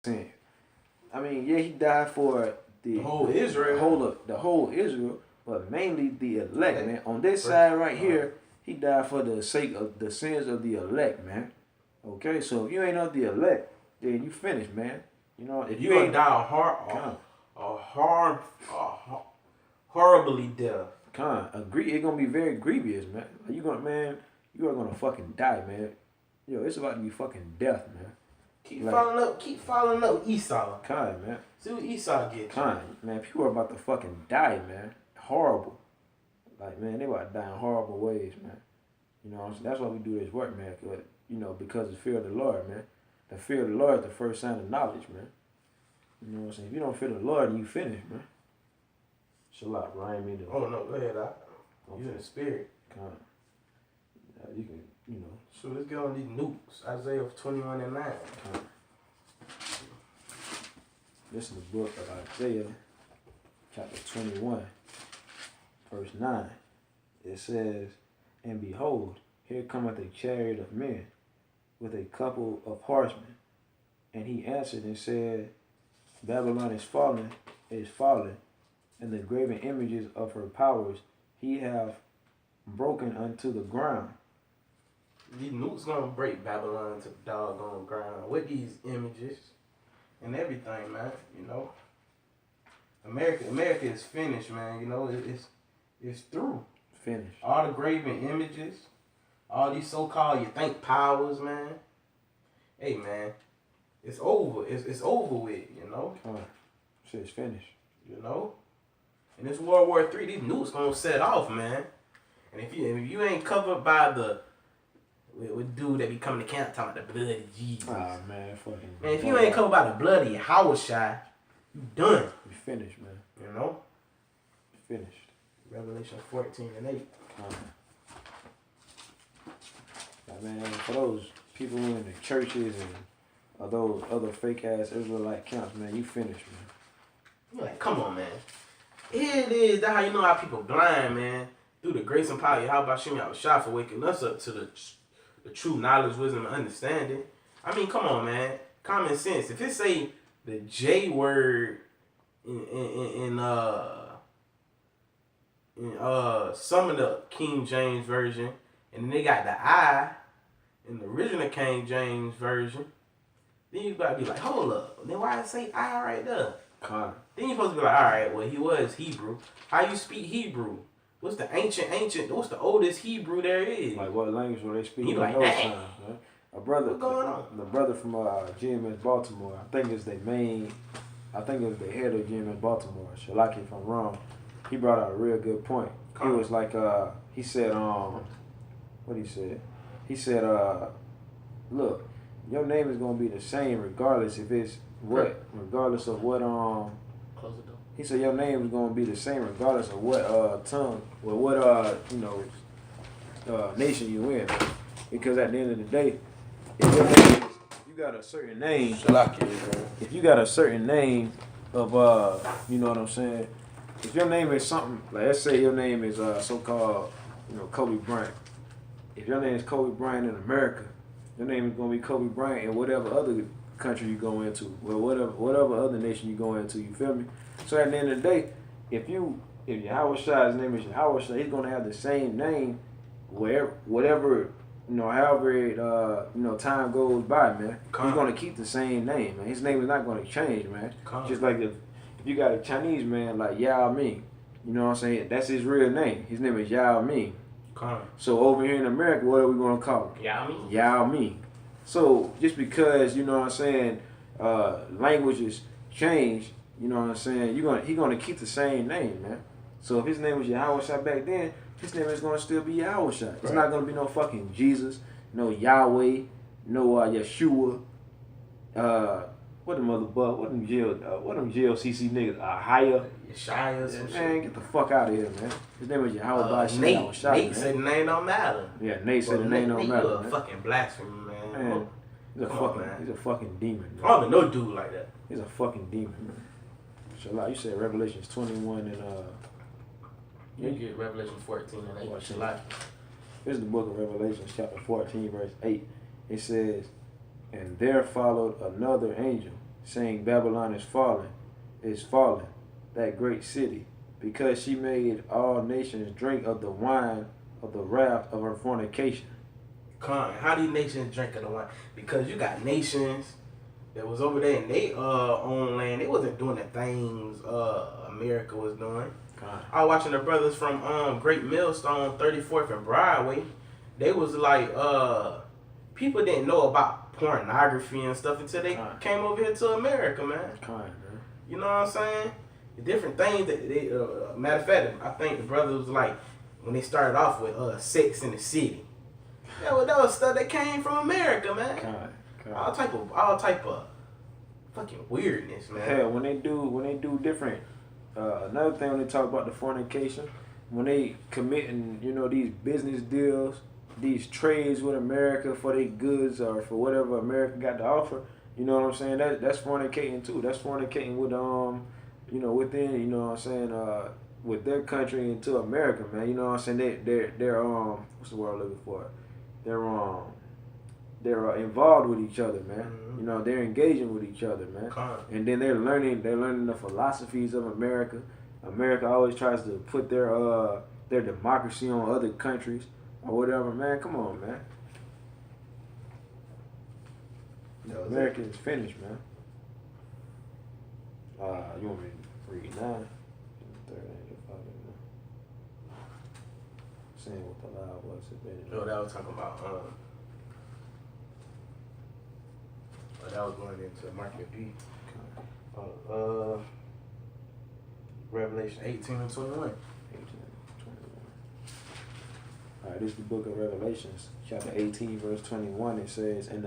saying. I mean, yeah, he died for The whole Israel. the whole Israel, but mainly the elect, man. On this side right here, he died for the sake of the sins of the elect, man. Okay, so if you ain't of the elect, then you finished, man. You know, if You you gonna ain't die horribly death. agree, it's gonna be very grievous, man. You are gonna fucking die, man. Yo, it's about to be fucking death, man. Keep following up Esau. Man. See what Esau gets. Man, people are about to fucking die, man. Horrible. Like, man, they about to die in horrible ways, man. You know, that's why we do this work, man. You know, because of the fear of the Lord, man. The fear of the Lord is the first sign of knowledge, man. You know what I'm saying? If you don't fear the Lord, then you finish, man. Shalom, Ryan, me. Oh no, go ahead, you in the spirit. You can, you know. So let's get on these nukes. Isaiah 21:9. This is the book of Isaiah, chapter 21, verse 9. It says, "And behold, here cometh a chariot of men, with a couple of horsemen. And he answered and said, Babylon is fallen, and the graven images of her powers he hath broken unto the ground." These nukes gonna break Babylon to the doggone ground with these images and everything, man. You know, America is finished, man. You know, it's through. Finished. All the graven images, all these so-called you think powers, man. Hey, man, it's over. It's over with. You know. Shit's finished. You know, and this World War III, these nukes gonna set off, man. And if you ain't covered by the with dude that be coming to camp talking about the blood of Jesus. Ah, man, fucking. Man, if you ain't covered by the blood of Yahushua, you done. You finished, man. You know? You finished. Revelation 14:8. Man, for those people in the churches and those other fake ass Israelite camps, man, you finished, man. You're like, come on, man. Here it is. That's how you know how people blind, man. Through the grace and power, how about Shem Yahushua for waking us up to the true knowledge, wisdom, and understanding. I mean, come on, man. Common sense. If it say the J word in some of the King James version, and then they got the I in the original King James version, then you gotta be like, hold up. Then why it say I right there? Then you supposed to be like, all right, well, he was Hebrew. How you speak Hebrew? What's the what's the oldest Hebrew there is? Like what language were they speaking in like those times, man? A brother, what's going on? The brother from GMS Baltimore, I think it was the head of GMS Baltimore, Shalaki if I'm wrong, he brought out a real good point. He was like, he said, what he said? He said, look, your name is going to be the same regardless if it's what, regardless of what, Close the door. he said your name is gonna be the same regardless of what tongue or what nation you in. Because at the end of the day, if your name is, you got a certain name. If you got a certain name of you know what I'm saying. If your name is something like, let's say your name is so-called, Kobe Bryant. If your name is Kobe Bryant in America, your name is gonna be Kobe Bryant in whatever other country you go into, or whatever other nation you go into. You feel me? So at the end of the day, if Yahushua, his name is Yahushua, he's gonna have the same name whatever however it, time goes by, man. He's gonna keep the same name, man. His name is not gonna change, man. Just like if you got a Chinese man like Yao Ming, you know what I'm saying? That's his real name. His name is Yao Ming. So over here in America, what are we gonna call him? Yao Ming. Yao Ming. So just because, you know what I'm saying, languages change, you know what I'm saying, he's gonna keep the same name, man. So if his name was Yahushua back then, his name is gonna still be Yahushua. It's not gonna be no fucking Jesus, no Yahweh, no Yeshua, what them GLCC niggas, Haya. Yeshaya, man, get the fuck out of here, man. His name is Yahushua. Nate said the name don't matter. Yeah, Nate said the name don't matter. You a fucking blasphemy, man. He's a fucking demon, man. I don't even know dude like that. He's a fucking demon, man. Shalom, you said Revelations 21 and you get Revelation 14:8. Shalom. This is the book of Revelations, chapter 14, verse 8. It says, "And there followed another angel, saying Babylon is fallen, that great city, because she made all nations drink of the wine of the wrath of her fornication. How these nations drink of the wine? Because you got nations that was over there in they own land. They wasn't doing the things America was doing. Con. I was watching the brothers from Great Millstone, 34th and Broadway. They was like people didn't know about pornography and stuff until they came over here to America, man. Con, man. You know what I'm saying? The different things that they matter of fact, I think the brothers was like when they started off with Sex in the City. That was stuff that came from America, man. Con. All type of fucking weirdness, man. Hell, when they do different. Another thing when they talk about the fornication, when they committing, these business deals, these trades with America for their goods or for whatever America got to offer, you know what I'm saying? That's fornicating too. That's fornicating with within, you know what I'm saying, with their country into America, man. You know what I'm saying? They're what's the word I'm looking for? They're involved with each other, man. Mm-hmm. They're engaging with each other, man. And then they're learning the philosophies of America. America always tries to put their democracy on other countries or whatever, man. Come on, man. America is finished, man. You want me to read 9? Saying what the lie was. No, that was talking about that was going into Market B. Revelation 18 and 21. Alright, this is the book of Revelations, chapter 18, verse 21. It says, And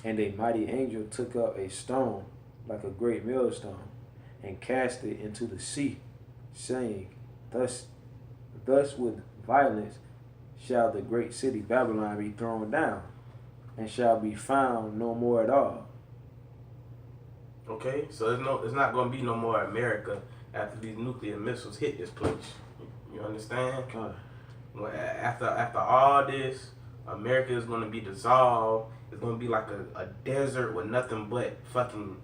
a mighty angel took up a stone like a great millstone, and cast it into the sea, saying, Thus with violence shall the great city Babylon be thrown down, and shall be found no more at all. Okay, so it's not going to be no more America after these nuclear missiles hit this place. You understand? Well, after all this, America is going to be dissolved. It's going to be like a desert with nothing but fucking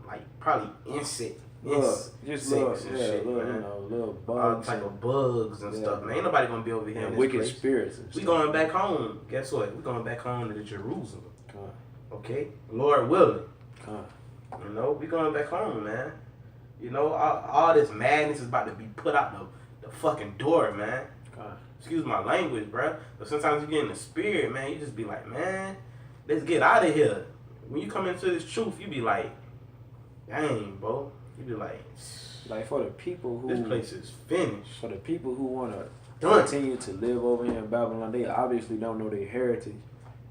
like probably insects and shit, man. Little bugs, all type of bugs and stuff, man. Ain't nobody gonna be over here. And in this wicked place. spirits. And we going back home. Guess what? We going back home to Jerusalem. Okay, Lord willing. We going back home, man. All this madness is about to be put out the fucking door, man. Excuse my language, bro. But sometimes you get in the spirit, man. You just be like, man, let's get out of here. When you come into this truth, you be like, dang, bro. You be like for the people who this place is finished. For the people who want to continue to live over here in Babylon, they obviously don't know their heritage.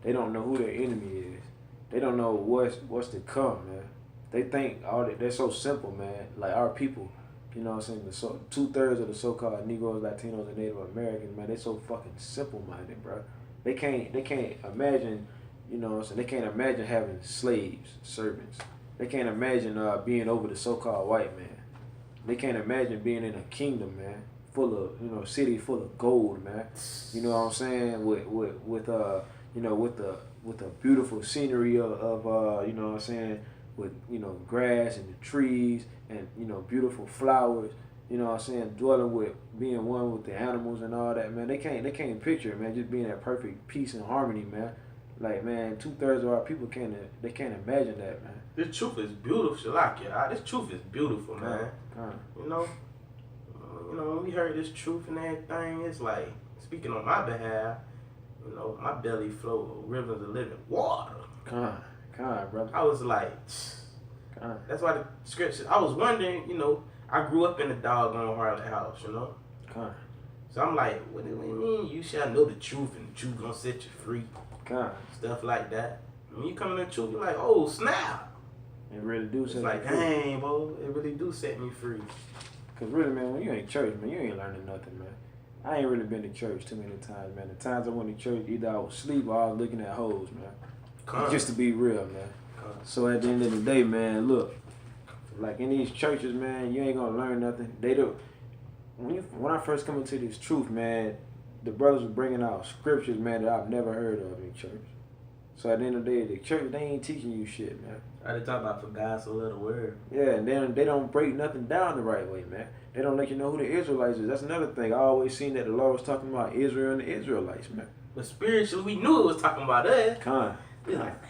They don't know who their enemy is. They don't know what's to come, man. They think they're so simple, man. Like our people, you know what I'm saying? 2/3 of the so-called Negroes, Latinos, and Native Americans, man, they so fucking simple-minded, bro. They can't imagine, you know what I'm saying? They can't imagine having slaves, servants. They can't imagine being over the so-called white man. They can't imagine being in a kingdom, man, full of, city full of gold, man. You know what I'm saying? With the beautiful scenery of you know what I'm saying, with grass and the trees and beautiful flowers. You know what I'm saying? Dwelling with being one with the animals and all that, man. They can't picture it, man. Just being at perfect peace and harmony, man. Like, man, 2/3 of our people can't imagine that, man. This truth is beautiful, Shalakia. This truth is beautiful, man. When we heard this truth and everything, it's like, speaking on my behalf, my belly flowed with rivers of living water. Brother. I was like, that's why the scripture, I was wondering, I grew up in a doggone Harlot house, So I'm like, what do you mean? You shall know the truth and the truth gonna set you free. Stuff like that. When you come to the truth, you're like, oh, snap. It really do set me free. It's like, dang, bro, it really do set me free. Because really, man, when you ain't church, man, you ain't learning nothing, man. I ain't really been to church too many times, man. The times I went to church, either I was asleep or I was looking at hoes, man. Just to be real, man. So at the end of the day, man, look, like in these churches, man, you ain't gonna learn nothing. They do. When I first come into this truth, man, the brothers were bringing out scriptures, man, that I've never heard of in church. So at the end of the day, the church, they ain't teaching you shit, man. I did talk about for God so little word. Yeah, and then they don't break nothing down the right way, man. They don't let you know who the Israelites is. That's another thing. I always seen that the Lord was talking about Israel and the Israelites, man. But spiritually, we knew it was talking about us. Con, We like,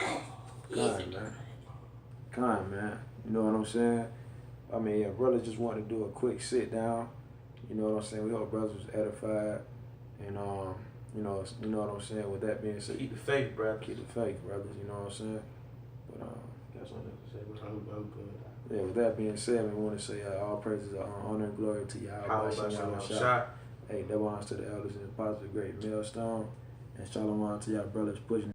man. Con, man. You know what I'm saying? I mean, yeah, brothers just want to do a quick sit down. You know what I'm saying? We hope brothers was edified. And, you know what I'm saying? With that being said, keep the faith, brother. keep the faith, brothers. You know what I'm saying? But, got something to say? I'm good. Yeah, with that being said, we want to say all praises are honor and glory to Yahweh. How about Shalom? Hey, that belongs to the elders and the apostles, great millstone. And shalom to y'all brothers pushing.